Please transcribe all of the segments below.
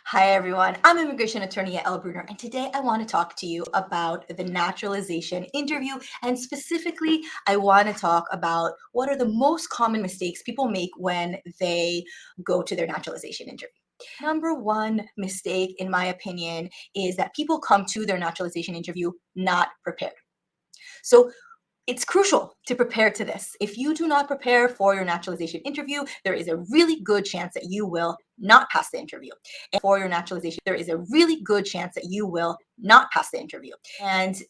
Hi everyone, I'm immigration attorney Yael Brudner, and today I want to talk to you about the naturalization interview, and specifically I want to talk about what are the most common mistakes people make when they go to their naturalization interview. Number one mistake, in my opinion, is that people come to their naturalization interview not prepared. So it's crucial to prepare to this. If you do not prepare for your naturalization interview, there is a really good chance that you will not pass the interview. And for your naturalization, there is a really good chance that you will not pass the interview. And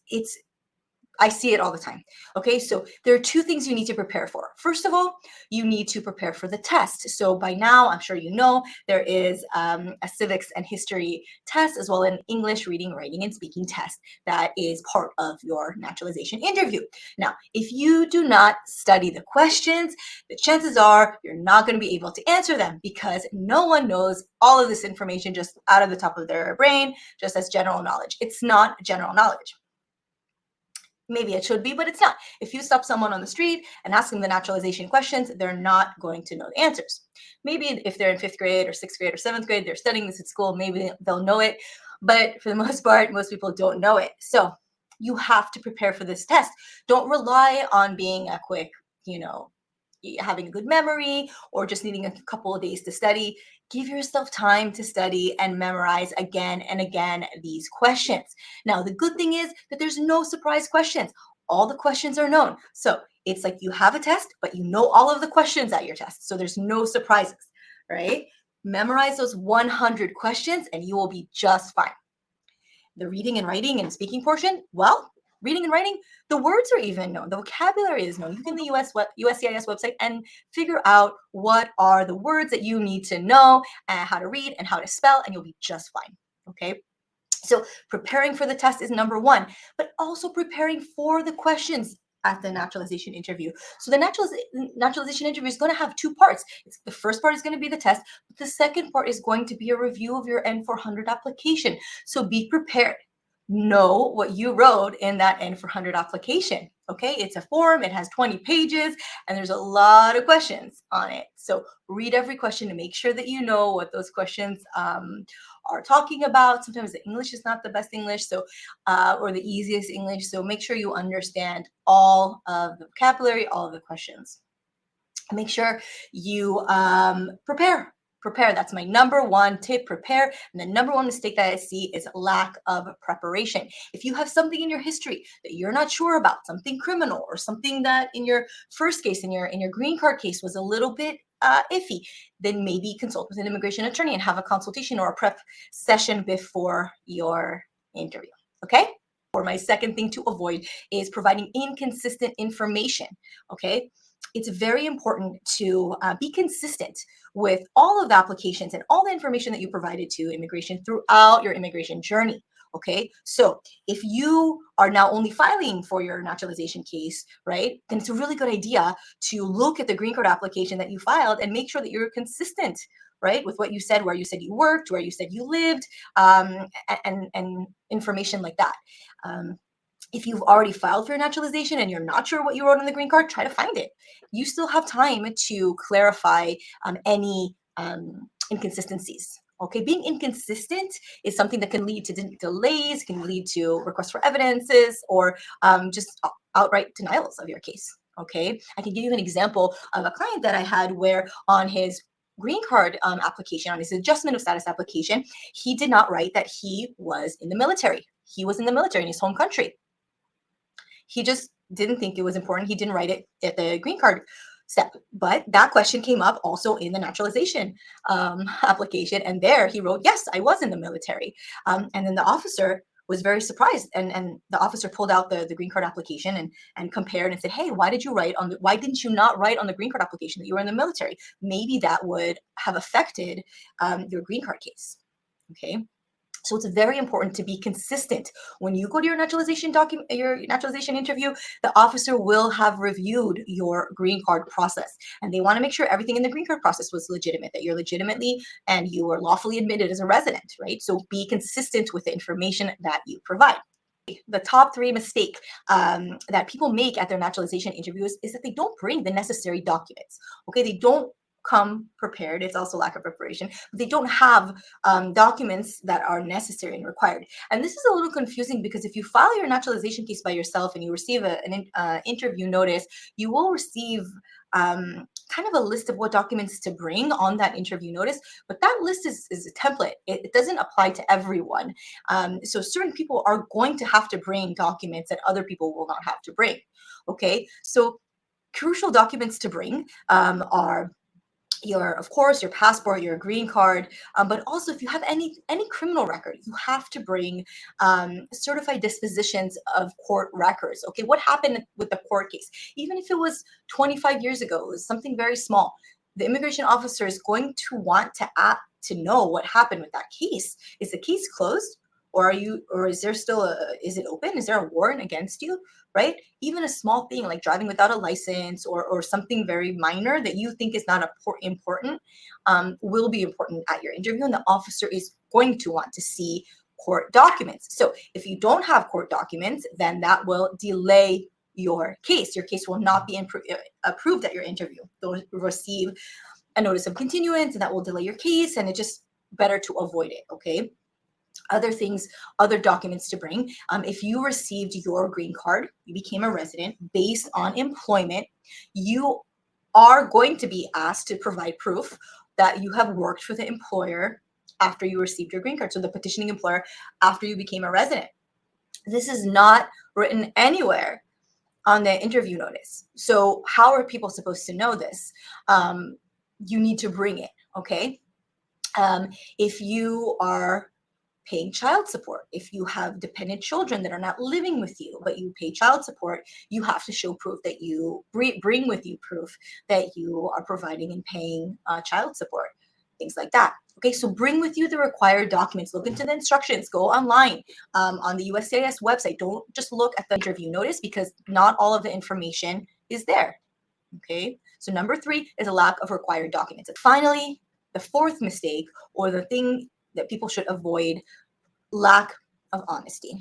I see it all the time. Okay, so there are two things you need to prepare for. First of all, you need to prepare for the test. So by now, I'm sure you know, there is a civics and history test, as well as an English reading, writing, and speaking test that is part of your naturalization interview. Now, if you do not study the questions, the chances are you're not going to be able to answer them because no one knows all of this information just out of the top of their brain, just as general knowledge. It's not general knowledge. Maybe it should be, but it's not. If you stop someone on the street and ask them the naturalization questions, they're not going to know the answers. Maybe if they're in 5th grade or 6th grade or 7th grade, they're studying this at school, maybe they'll know it. But for the most part, most people don't know it. So you have to prepare for this test. Don't rely on being a quick, having a good memory or just needing a couple of days to study. Give yourself time to study and memorize again and again these questions. Now, the good thing is that there's no surprise questions. All the questions are known. So it's like you have a test, but you know all of the questions at your test. So there's no surprises, right? Memorize those 100 questions and you will be just fine. The reading and writing and speaking portion, well, reading and writing, the words are even known. The vocabulary is known. You can go to the USCIS website and figure out what are the words that you need to know and how to read and how to spell, and you'll be just fine, okay? So preparing for the test is number one, but also preparing for the questions at the naturalization interview. So the naturalization interview is going to have two parts. The first part is going to be the test, but the second part is going to be a review of your N400 application. So be prepared. Know what you wrote in that N400 application. Okay, it's a form, it has 20 pages, and there's a lot of questions on it. So read every question to make sure that you know what those questions are talking about. Sometimes the English is not the best English, so or the easiest English. So make sure you understand all of the vocabulary, all of the questions. Make sure you prepare. That's my number one tip, prepare. And the number one mistake that I see is lack of preparation. If you have something in your history that you're not sure about, something criminal or something that in your first case, in your green card case was a little bit iffy, then maybe consult with an immigration attorney and have a consultation or a prep session before your interview, okay? Or my second thing to avoid is providing inconsistent information, okay? It's very important to be consistent with all of the applications and all the information that you provided to immigration throughout your immigration journey. Okay, so if you are now only filing for your naturalization case, right, then it's a really good idea to look at the green card application that you filed and make sure that you're consistent, right, with what you said, where you said you worked, where you said you lived, and information like that. If you've already filed for your naturalization and you're not sure what you wrote on the green card, try to find it. You still have time to clarify any inconsistencies. Okay, being inconsistent is something that can lead to delays, can lead to requests for evidences, or just outright denials of your case. Okay, I can give you an example of a client that I had where on his green card application, on his adjustment of status application, he did not write that he was in the military. He was in the military in his home country. He just didn't think it was important. He didn't write it at the green card step. But that question came up also in the naturalization application. And there he wrote, yes, I was in the military. And then the officer was very surprised. And the officer pulled out the green card application and compared and said, hey, why didn't you not write on the green card application that you were in the military? Maybe that would have affected your green card case. Okay. So it's very important to be consistent. When you go to your naturalization interview, the officer will have reviewed your green card process. And they want to make sure everything in the green card process was legitimate, that you're legitimately and you were lawfully admitted as a resident, right? So be consistent with the information that you provide. The top 3 mistake that people make at their naturalization interviews is that they don't bring the necessary documents. Okay, they don't come prepared. It's also lack of preparation. They don't have documents that are necessary and required. And this is a little confusing because if you file your naturalization case by yourself and you receive an interview notice, you will receive kind of a list of what documents to bring on that interview notice, but that list is a template. It doesn't apply to everyone. So certain people are going to have to bring documents that other people will not have to bring. Okay, so crucial documents to bring are of course, your passport, your green card, but also if you have any criminal record, you have to bring certified dispositions of court records. Okay, what happened with the court case? Even if it was 25 years ago, it was something very small. The immigration officer is going to want to know what happened with that case. Is the case closed? Or is there still is it open? Is there a warrant against you? Right? Even a small thing like driving without a license or something very minor that you think is not important will be important at your interview, and the officer is going to want to see court documents. So if you don't have court documents, then that will delay your case. Your case will not be approved at your interview. They'll receive a notice of continuance, and that will delay your case, and it's just better to avoid it, okay? Other documents to bring. If you received your green card, you became a resident based on employment, you are going to be asked to provide proof that you have worked for the employer after you received your green card. So the petitioning employer after you became a resident. This is not written anywhere on the interview notice. So how are people supposed to know this? You need to bring it, okay? If you are paying child support, if you have dependent children that are not living with you, but you pay child support, you have to show proof that you bring with you proof that you are providing and paying child support, things like that. Okay, so bring with you the required documents. Look into the instructions. Go online on the USCIS website. Don't just look at the interview notice because not all of the information is there. Okay, so number 3 is a lack of required documents. And finally, the fourth mistake, or the thing that people should avoid, lack of honesty.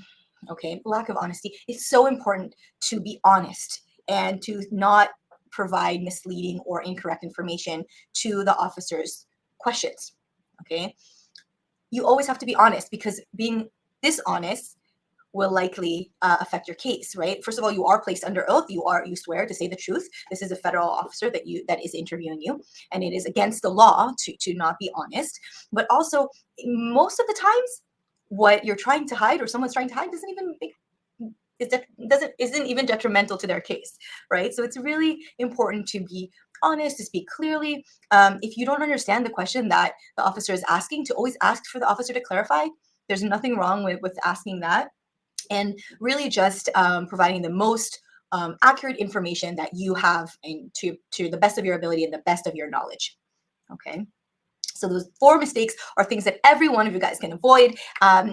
Okay, lack of honesty. It's so important to be honest and to not provide misleading or incorrect information to the officer's questions. Okay, you always have to be honest because being dishonest will likely affect your case, right? First of all, you are placed under oath. You swear to say the truth. This is a federal officer that is interviewing you, and it is against the law to not be honest. But also, most of the times, what you're trying to hide or someone's trying to hide isn't even detrimental to their case, right? So it's really important to be honest, to speak clearly. If you don't understand the question that the officer is asking, to always ask for the officer to clarify. There's nothing wrong with asking that. And really just providing the most accurate information that you have and to the best of your ability and the best of your knowledge. Okay. So those 4 mistakes are things that every one of you guys can avoid.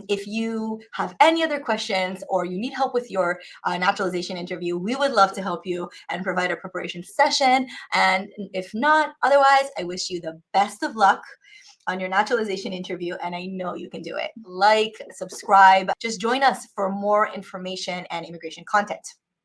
If you have any other questions or you need help with your naturalization interview, we would love to help you and provide a preparation session. And if not, otherwise, I wish you the best of luck on your naturalization interview, and I know you can do it. Like, subscribe, just join us for more information and immigration content.